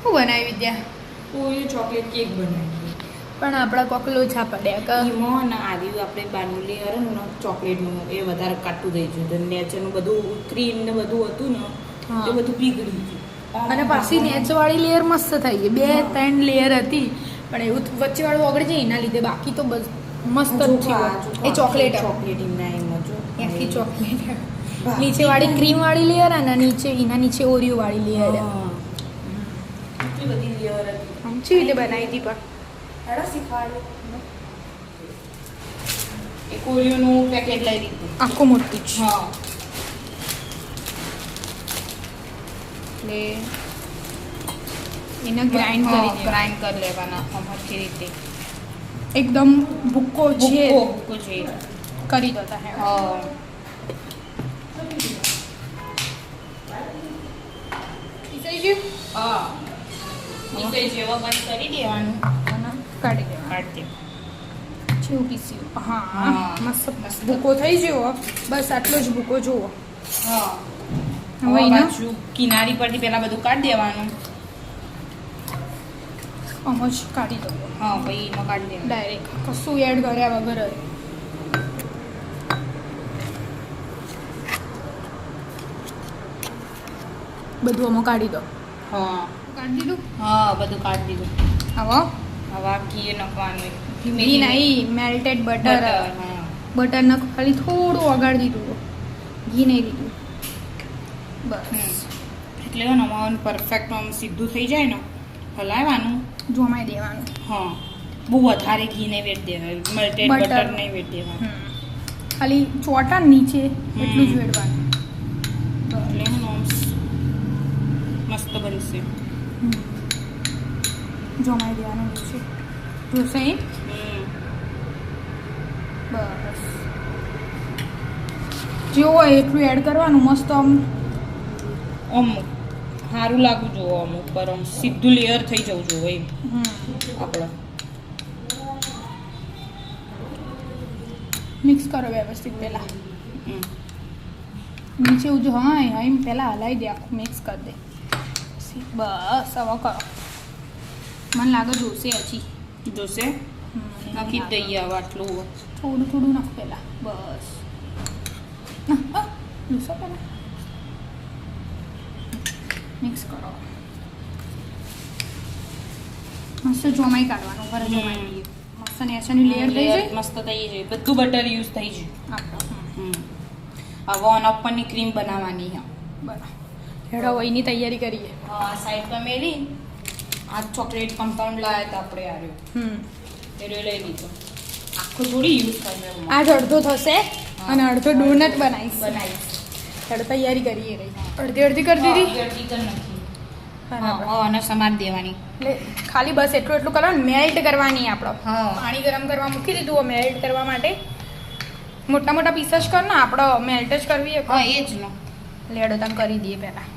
શું બનાવી વિદ્યા? Oreo chocolate cake બનાવી. પણ આપણા કોક લોચા પડ્યા કે એમાં ને આર્યું આપણે બારનું લેયર ને ચોકલેટનું એ વધારે કાટું થઈ ગયું. તો નેચરનું બધું ક્રીમ ને બધું હતું ને એ બધું પીગળી ગયું. અને પાછી નેચવાળી લેયર મસ્ત થઈ ગઈ. 2-3 લેયર હતી પણ એવું વચ્ચેવાળું ઓગળી જાય એના લીધે. બાકી તો બસ મસ્ત જ થયું. એ ચોકલેટ ચોકલેટ એમના એમાં જો આખી ચોકલેટ નીચે વાળી ક્રીમ વાળી લેયર અને નીચે એના નીચે ઓરિયો વાળી લેયર. એટલી બધી લેયર હતી. આમચી રીતે બનાવી હતી પણ હેડો શીખવાડો. એક ઓરિયોનું પેકેટ લઈ લીધું આખું મોટું જ. હા એટલે એને ગ્રાઇન્ડ કરી ગ્રાઇન્ડ કરી લેવાના સરખી રીતે. એકદમ ભૂકો છે ભૂકો છે કરી દો તા. હા હા નીચે જેવા બંધ કરી દેવાનું અને કાઢી દેવા. કાઢી જેવું પીસ્યું. હા હા. મસ્ત મસ્ત ભૂકો થઈ ગયો. બસ આટલો જ ભૂકો જુઓ. હા હવે હવે એના પાછું કિનારી પરથી પેલા બધું કાઢી દેવાનું. આમ જ કાઢી દો હા પછી એમાં કાઢી દેવાનું. ડાયરેક્ટ કશું એડ કર્યા વગર જ. બધું આમાં કાઢી દો. હા કાઢી દીધું. હા બધું કાઢી દીધું. હવે હવે આ ઘી નાખવાનું. ઘી નહીં, મેલ્ટેડ બટર. હા બટર નાખ, ખાલી થોડું ઓગાળી દીધું, ઘી નહીં દીધું. બસ એટલે નવાનું પરફેક્ટ આમ સીધું થઈ જાય ને હલાવવાનું. જોમાઈ દેવાનું. હા બહુ વધારે ઘી નહીં વેટ દેવાનું. મલ્ટેડ બટર નહીં વેટ દેવાનું. ખાલી ચોટા નીચે એટલું જ વેડવાનું. એટલે એનું આમ મસ્ત બનશે. જોમાઈ દેવાનું નીચે. જોશે એમ? બસ જેવું હોય એટલું એડ કરવાનું. મસ્ત આમ આમ સારું લાગવું જોવો. આમ ઉપર આમ સીધું લેયર થઈ જવું જોવો એમ આપણે. મિક્સ કરો વ્યવસ્થિત પહેલાં. નીચે ઉજો. હા એમ પહેલાં હલાવી દે, આખું મિક્સ કરી દે. બસ હવે કરો. મને લાગે જોશે હજી. જોશે નાખી દઈએ હવે આટલું. થોડું થોડું નાખ પહેલાં. બસ લૂસો પહેલાં મિક્સ કરો. મસ્ત જોમાઈ કાઢવાનું. ઘરે જોમાઈ દઈએ. મસ્ત નેચરની લેયર થઈ જાય. મસ્ત થઈ જાય. બધું બટર યુઝ થઈ જાય. હવે ઓન ઉપરની ક્રીમ બનાવવાની છે. બરાબર. હેડો એની તૈયારી કરીએ. આ સાઈડ પર મેલી. આ ચોકલેટ કમ્પાઉન્ડ લાવ્યા હતા આપણે આવ્યો એ લઈ લીધો. આખું થોડી યુઝ કરવું. આજ અડધો થશે અને અડધો ડોનટ બનાવીશ. બનાવીશ. હેડો તૈયારી કરીએ રહી. અડધી અડધી કરી દીધી. જલ્દી કરી નાખી. બરાબર. હા અને સમાર દેવાની. એટલે ખાલી બસ એટલું એટલું કરવાનું. મેલ્ટ કરવાની આપણો. હા પાણી ગરમ કરવા મૂકી દીધું મેલ્ટ કરવા માટે. મોટા મોટા પીસ જ કર ને આપણો મેલ્ટ જ કરવી. હા એ જ ને. લેડો તમે કરી દઈએ પહેલાં.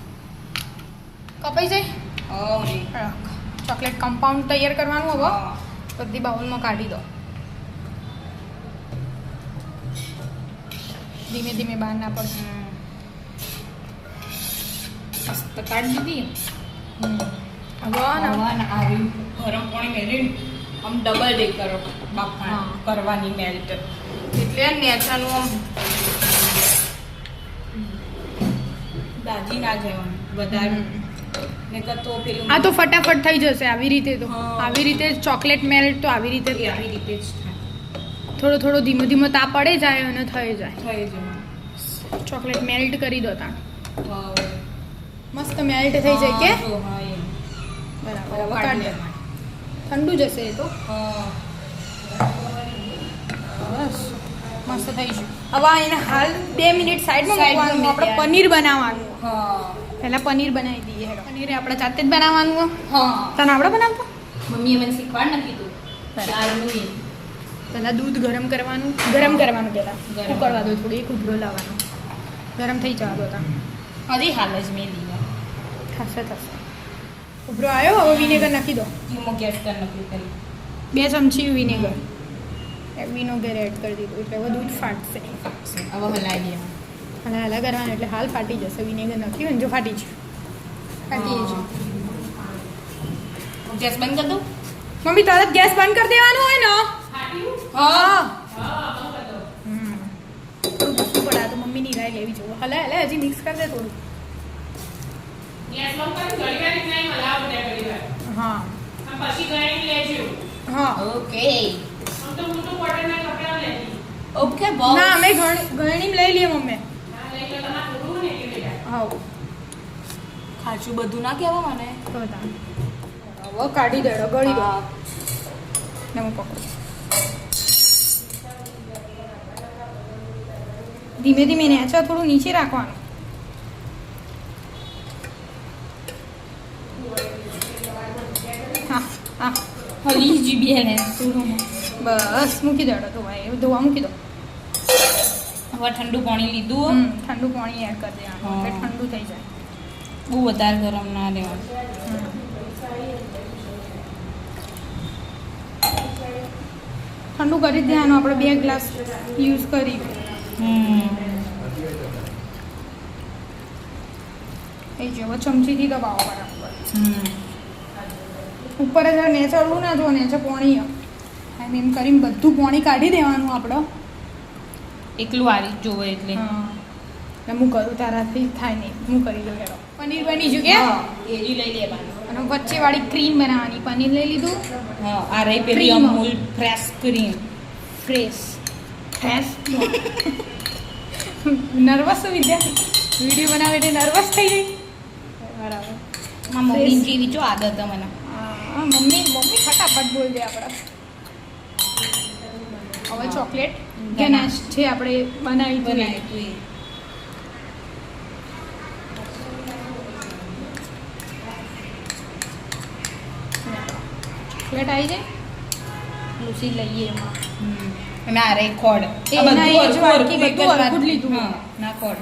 કપાઈ જાય. હા ચોકલેટ કમ્પાઉન્ડ તૈયાર કરવાનું. હવે બધી બાઉલમાં કાઢી દો. ધીમે ધીમે બહાર ના પડે. મસ્ત કાઢી દીધી. હવે આવી ગરમ પાણી મેળવીને આમ ડબલ ડે કરો બાપા કરવાની મેલ્ટ. એટલે નેચાનું આમ દાજી ના જવાનું વધારે. આ તો ફટાફટ થઈ જશે આવી રીતે. તો હા. આવી રીતે ચોકલેટ મેલ્ટ તો આવી રીતે જ આવી રીતે જ થાય. થોડો થોડો ધીમો ધીમો તાપ પડે જાય અને થઈ જાય. થઈ જવાનું. ચોકલેટ મેલ્ટ કરી દો તાણ. હા. મસ્ત મેલ્ટ થઈ જાય કે હા, હા, એમ. બરાબર. હવે કાઢી દે. ઠંડુ જશે એ તો. હા. બસ મસ્ત થઈ ગયું. હવે એને હાલ 2 મિનિટ સાઈડમાં સાઈડમાં મૂકવાનું. આપણે મૂકી પનીર બનાવવાનું. હા. પહેલાં પનીર બનાવી દઈએ. હેડો. પનીર આપણે જાતે જ બનાવવાનું. હા. તને આપણે બનાવતો. મમ્મીએ મને શીખવાડ ન કીધું. દાળનું એમ. પહેલાં દૂધ ગરમ કરવાનું. ગરમ કરવાનું પહેલાં ગરમ. ઉકળવા દો થોડી. એક ઉભરો લાવવાનો. ગરમ થઈ જવા દો ત્યાં. હજી હાલ જ મેં લીધા. થશે થશે. ઉભરો આવ્યો. હવે વિનેગર નાખી દો. ધીમો ગેસ કરી નાખ્યું કરી. 2 ચમચી વિનેગર. વિનેગર એડ કરી દીધું એટલે હવે દૂધ ફાટશે. હવે હલાવી દે. અને હલા કરવાનું એટલે હાલ ફાટી જશે. વિનેગર નાખ્યું ને જો ફાટી છે. ફાટી છે. ગેસ બંધ કરી દઉં? મમ્મી તરત ગેસ બંધ કરી દેવાનો હોય ને. હા થોડું ભૂસું પડે તો મમ્મી ની રાય લેવી જોઈએ. હલે હલે હજી મિક્સ કરી દે થોડું. હા હા ઓકે ઓકે બોસ. ના અમે ગળણી લઈ લઈએ મમ્મી. હા ખાચું બધું ના કહેવા મને. હવે કાઢી દેડો ગળી દો. ને હું પકડું. ધીમે ધીમે નેચા થોડું નીચે રાખવાનું. હા હા હલી જીબી એને બસ મૂકી દેડો તો ભાઈ ધોવા મૂકી દો. હવે ઠંડુ પાણી લીધું. ઠંડુ પાણી એડ કરી દેવાનું એટલે ઠંડુ થઈ જાય. બહુ વધારે ગરમ ના રહેવાનું. ઠંડુ કરી જ દેવાનું. આપણે 2 ગ્લાસ યુઝ કરી. એ જેવો ચમચીથી દબાવો બરાબર. ઉપર જ નેચરલું ના જો નેચર પાણી એમ કરીને બધું પાણી કાઢી દેવાનું આપણે. એકલું આરી જોવે એટલે એટલે હું કરું તારાથી થાય નહીં. હું કરી દઉં હેડો. પનીર બની ગયું કે એજી લઈ લેવાનું. અને વચ્ચે વાળી ક્રીમ બનાવવાની. પનીર લઈ લીધું. હા આ રહી પેલી Cream. Amul fresh cream. Fresh nervous Vidya video બનાવે એટલે નર્વસ થઈ ગઈ. બરાબર. મારા મમ્મી જેવી જો આદત હતી મને. હા મમ્મી ફટાફટ બોલ દે આપણે. હવે ચોકલેટ ગેનાશ છે આપણે બનાવી બનાવી તું એ. ચોકલેટ આવી જાય લૂસી લઈએ એમાં. અને આ રહી ખોડ. એ આ ના, એ બધું જો હરખું આખી એક જ બધું વાર. હરખું જ લીધું. હા, ના ખોડ.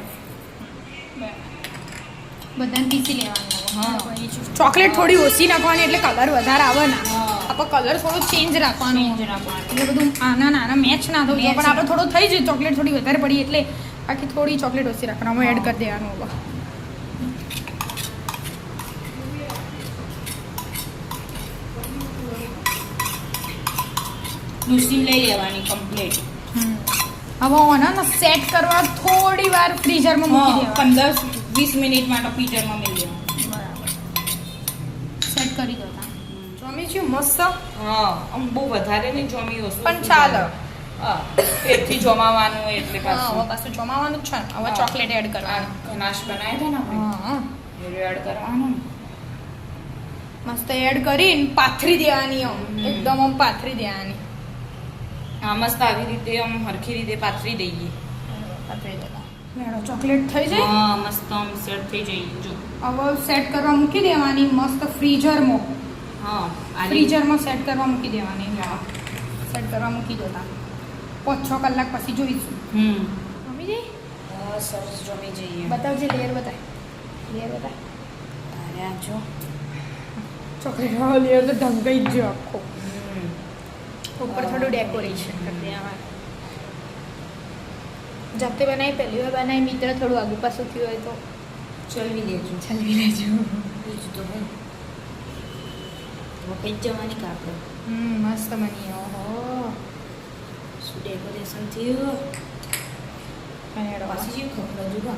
બધાને પીસી લેવાનું. હા. ચોકલેટ થોડી ઓછી નાખવાની એટલે કલર વધારે આવે ને. હા. આપણે કલર થોડો ચેન્જ રાખવાનો. ચેન્જ રાખવાનું. એટલે બધું નાના મેચ ના થવું જોઈએ. Match પણ આપણે થોડો થઈ જાય ચોકલેટ થોડી વધારે પડી એટલે બાકી થોડી ચોકલેટ ઓછી રાખવાનું. એડ કરી દેવાનું હવે. લૂસી લઈ લેવાની કમ્પ્લીટ. હવે ઓને સેટ કરવા થોડી વાર ફ્રીઝરમાં મૂકી દેવાનું. 15-20 મિનિટ માટે ફ્રીઝરમાં મેલી દેવાનું. બરાબર. સેટ કરી દો તા. જમી છું મસ્ત. હા આમ બહુ વધારે નહીં જોમી વસ્તુ પણ ચાલે. હા પેટથી જમાવાનું એટલે હા હવે પાછું પાછું જમાવાનું જ છે ને. હવે હા. ચોકલેટ એડ કરવાની. નાશ બનાવ્યા હતા ને હા આપણે એડ કરવાનું. મસ્ત એડ કરીને પાથરી દેવાની આમ એકદમ આમ પાથરી દેવાની. હા મસ્ત આવી રીતે આમ હરખી રીતે પાથરી દઈએ. પાથરી દેવા. મેળો ચોકલેટ થઈ જાય. હા મસ્ત આમ સેટ થઈ જાય જો. હવે સેટ કરવા મૂકી દેવાની મસ્ત ફ્રીઝરમાં. હા ફ્રીઝરમાં સેટ કરવા મૂકી દેવાની. સેટ કરવા મૂકી દેતા 5-6 કલાક પછી જોઈશું. મમ્મી જઈ સરસ જમી જઈએ. બતાવજે લેયર બતાય. લેયર બતાય. અરે આ જો ચોકલેટ વાળો લેયર તો ઢંકાઈ જ ગયો આખો. ઉપર થોડું ડેકોરેશન કરી દેવાનું. જાતે બનાવી પહેલી વાર બનાવી મિત્ર થોડું આગુ પાછું થયું હોય તો ચલવી લેજો. ચલવી લેજો. બીજું તો હું વખત જવાની કાપડો મસ્ત બની. ઓહો શું ડેકોરેશન થયું. અને પાછી જેવું ખબર જુઓ